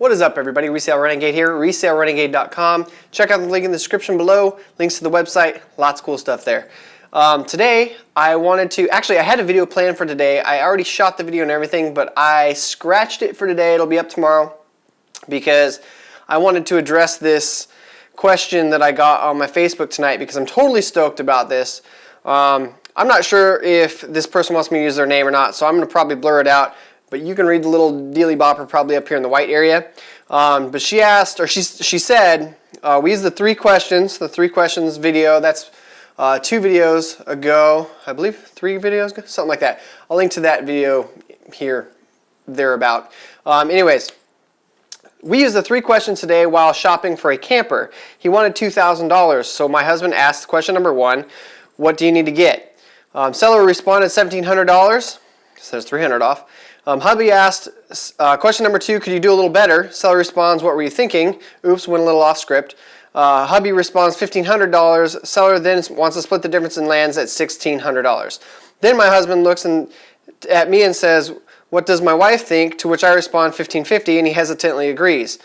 What is up, everybody? Resale Renegade here, resalerenegade.com. Check out the link in the description below, links to the website, lots of cool stuff there. Today, I had a video planned for today. I already shot the video and everything, but I scratched it for today. It'll be up tomorrow because I wanted to address this question that I got on my Facebook tonight because I'm totally stoked about this. I'm not sure if this person wants me to use their name or not, so I'm going to probably blur it out. But you can read the little dealy bopper probably up here in the white area. But she asked, or she said, we used the three questions video. That's 2 videos ago, I believe, 3 videos ago, something like that. I'll link to that video here, thereabout. Anyways, we used the 3 questions today while shopping for a camper. He wanted $2,000, so my husband asked question number 1, what do you need to get? Seller responded $1,700, says $300 off. Hubby asked, question number 2, could you do a little better? Seller responds, what were you thinking? Oops, went a little off script. Hubby responds $1,500. Seller then wants to split the difference and lands at $1,600. Then my husband looks at me and says, what does my wife think? To which I respond $1,550, and he hesitantly agrees.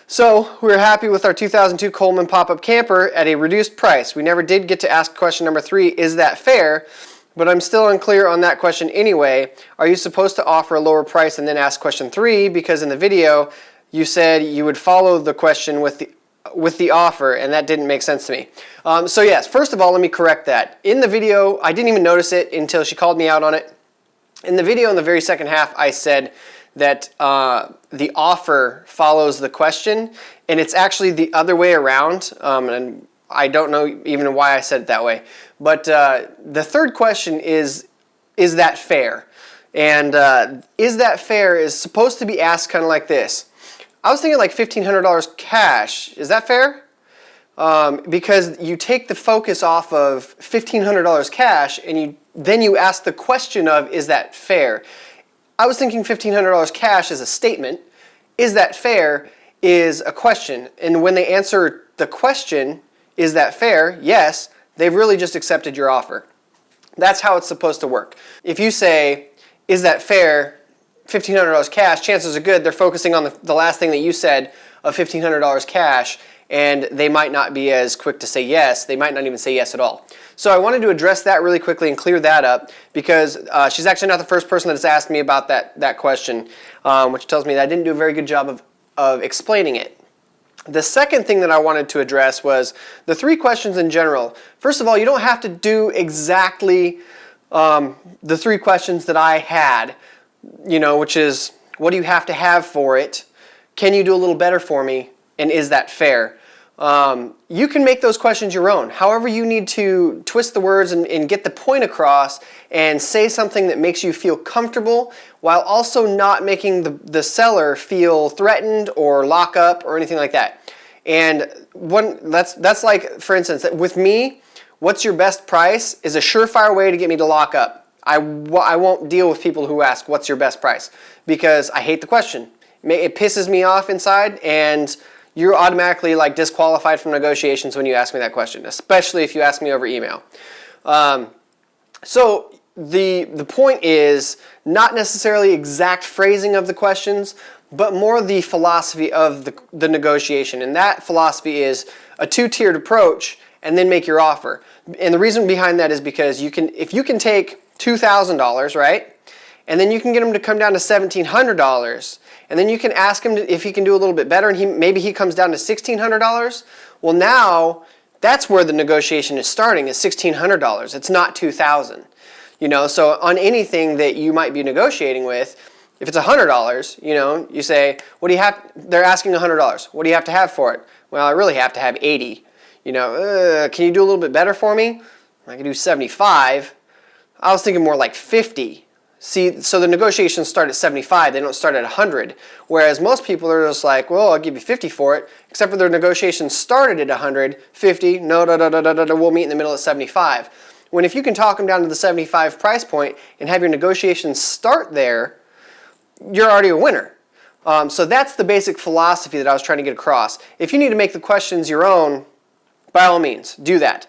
So we're happy with our 2002 Coleman pop-up camper at a reduced price. We never did get to ask question number 3, is that fair? But I'm still unclear on that question anyway. Are you supposed to offer a lower price and then ask question 3? Because in the video, you said you would follow the question with the offer, and that didn't make sense to me. So yes, first of all, let me correct that. In the video, I didn't even notice it until she called me out on it. In the video, in the very second half, I said that the offer follows the question, and it's actually the other way around. And I don't know even why I said it that way. But the third question is that fair? And is that fair is supposed to be asked kind of like this. I was thinking like $1,500 cash. Is that fair? Because you take the focus off of $1,500 cash and then you ask the question of, is that fair? I was thinking $1,500 cash is a statement. Is that fair is a question. And when they answer the question, is that fair? Yes. They've really just accepted your offer. That's how it's supposed to work. If you say, is that fair, $1,500 cash, chances are good they're focusing on the last thing that you said of $1,500 cash, and they might not be as quick to say yes. They might not even say yes at all. So I wanted to address that really quickly and clear that up because she's actually not the first person that's asked me about that question, which tells me that I didn't do a very good job of explaining it. The second thing that I wanted to address was the 3 questions in general. First of all, you don't have to do exactly the 3 questions that I had, which is, what do you have to have for it? Can you do a little better for me? And is that fair? You can make those questions your own. However you need to twist the words and get the point across and say something that makes you feel comfortable while also not making the seller feel threatened or lock up or anything like that. And that's like, for instance, with me, what's your best price is a surefire way to get me to lock up. I won't deal with people who ask, what's your best price? Because I hate the question. It pisses me off inside, and you're automatically like disqualified from negotiations when you ask me that question, especially if you ask me over email. So the point is not necessarily exact phrasing of the questions, but more the philosophy of the negotiation. And that philosophy is a 2-tiered approach and then make your offer. And the reason behind that is because if you can take $2,000, right? And then you can get him to come down to $1,700, and then you can ask him if he can do a little bit better, and maybe he comes down to $1,600. Well, now that's where the negotiation is starting, is $1,600. It's not $2,000. So on anything that you might be negotiating with, if it's $100, you say, what do you have? They're asking $100. What do you have to have for it? Well, I really have to have 80. Can you do a little bit better for me? I can do 75. I was thinking more like 50. See, so the negotiations start at 75, they don't start at 100. Whereas most people are just like, well, I'll give you 50 for it, except for their negotiations started at 100, 50, no, we'll meet in the middle at 75. When if you can talk them down to the 75 price point and have your negotiations start there, you're already a winner. So that's the basic philosophy that I was trying to get across. If you need to make the questions your own, by all means, do that.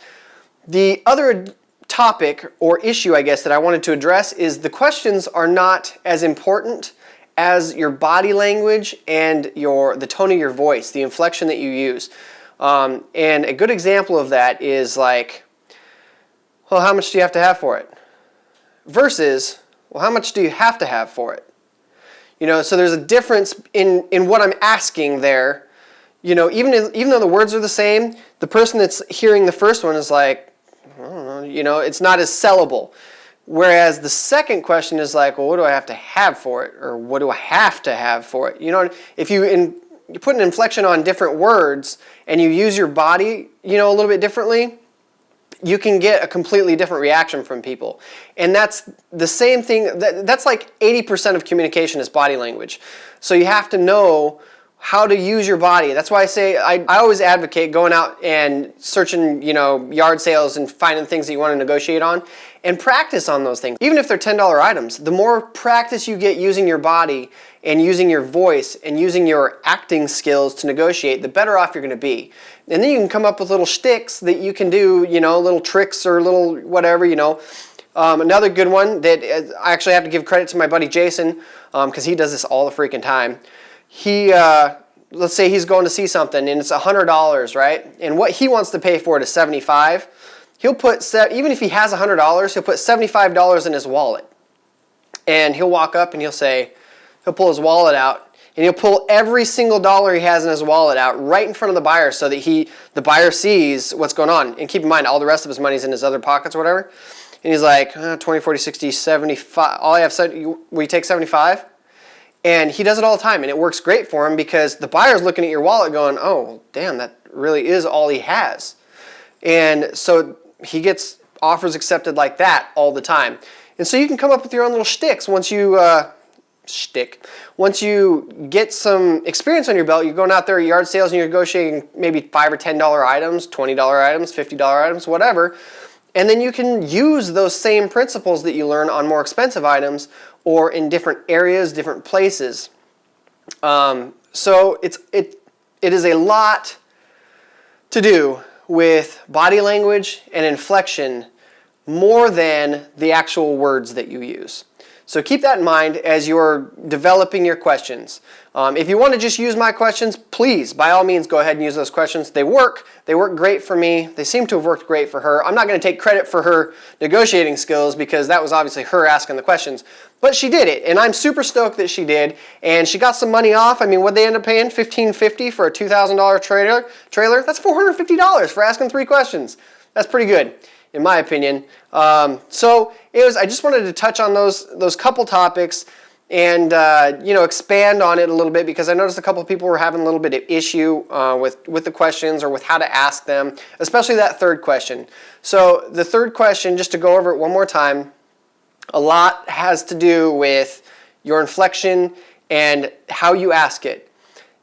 The other topic or issue, I guess, that I wanted to address is the questions are not as important as your body language and the tone of your voice, the inflection that you use. And a good example of that is like, well, how much do you have for it? Versus, well, how much do you have for it? You know, so there's a difference in what I'm asking there. You know, even though the words are the same, the person that's hearing the first one is like, I don't know, you know, it's not as sellable. Whereas the second question is like, well, what do I have for it? Or what do I have to have for it? You know, if you put an inflection on different words and you use your body, you know, a little bit differently, you can get a completely different reaction from people. And that's the same thing, that's like 80% of communication is body language. So you have to know how to use your body. That's why I say, I always advocate going out and searching, you know, yard sales and finding things that you want to negotiate on and practice on those things. Even if they're $10 items, the more practice you get using your body and using your voice and using your acting skills to negotiate, the better off you're going to be. And then you can come up with little shticks that you can do, you know, little tricks or little whatever, you know. Another good one that I actually have to give credit to my buddy Jason, because he does this all the freaking time. He, let's say he's going to see something and it's $100, right? And what he wants to pay for it is $75. He'll put, even if he has $100, he'll put $75 in his wallet. And he'll walk up and he'll pull his wallet out, and he'll pull every single dollar he has in his wallet out right in front of the buyer so that the buyer sees what's going on. And keep in mind, all the rest of his money's in his other pockets or whatever. And he's like, 20, 40, 60, 75. All I have said, will you take 75? And he does it all the time, and it works great for him because the buyer's looking at your wallet going, oh, damn, that really is all he has. And so he gets offers accepted like that all the time. And so you can come up with your own little shticks once you Once you get some experience on your belt, you're going out there at yard sales and you're negotiating maybe $5 or $10 items, $20 items, $50 items, whatever. And then you can use those same principles that you learn on more expensive items or in different areas, different places. So it is a lot to do with body language and inflection more than the actual words that you use. So keep that in mind as you're developing your questions. If you want to just use my questions, please, by all means, go ahead and use those questions. They work. They work great for me. They seem to have worked great for her. I'm not going to take credit for her negotiating skills because that was obviously her asking the questions. But she did it, and I'm super stoked that she did. And she got some money off. I mean, what'd they end up paying? $1,550 for a $2,000 trailer? That's $450 for asking 3 questions. That's pretty good, in my opinion. So I just wanted to touch on those couple topics and expand on it a little bit because I noticed a couple of people were having a little bit of issue with the questions or with how to ask them, especially that third question. So the third question, just to go over it one more time, a lot has to do with your inflection and how you ask it.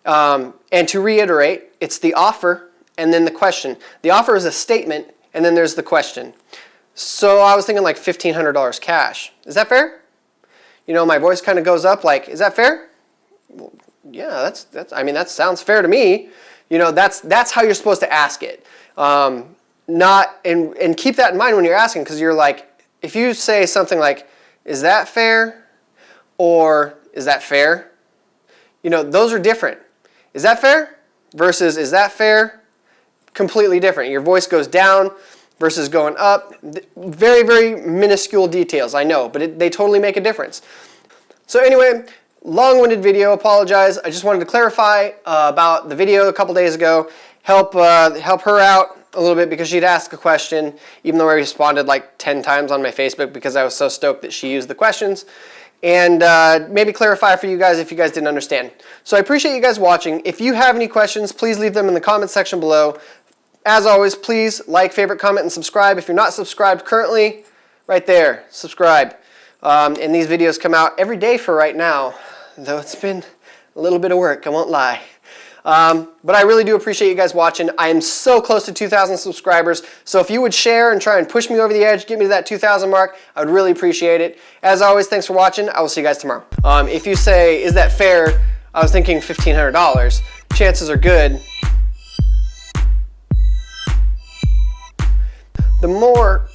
And to reiterate, it's the offer and then the question. The offer is a statement, and then there's the question. So I was thinking like $1,500 cash. Is that fair? You know, my voice kind of goes up like, is that fair? Well, yeah, that sounds fair to me. You know, that's how you're supposed to ask it. And keep that in mind when you're asking, because you're like, if you say something like, is that fair? Or is that fair? You know, those are different. Is that fair? Versus is that fair? Completely different. Your voice goes down versus going up. Very, very minuscule details, I know, but they totally make a difference. So anyway, long-winded video, apologize. I just wanted to clarify about the video a couple days ago, help her out a little bit because she'd asked a question, even though I responded like 10 times on my Facebook because I was so stoked that she used the questions. And maybe clarify for you guys if you guys didn't understand. So I appreciate you guys watching. If you have any questions, please leave them in the comment section below. As always, please like, favorite, comment, and subscribe. If you're not subscribed currently, right there, subscribe. And these videos come out every day for right now, though it's been a little bit of work, I won't lie. But I really do appreciate you guys watching. I am so close to 2,000 subscribers, so if you would share and try and push me over the edge, get me to that 2,000 mark, I would really appreciate it. As always, thanks for watching. I will see you guys tomorrow. If you say, is that fair? I was thinking $1,500. Chances are good. The more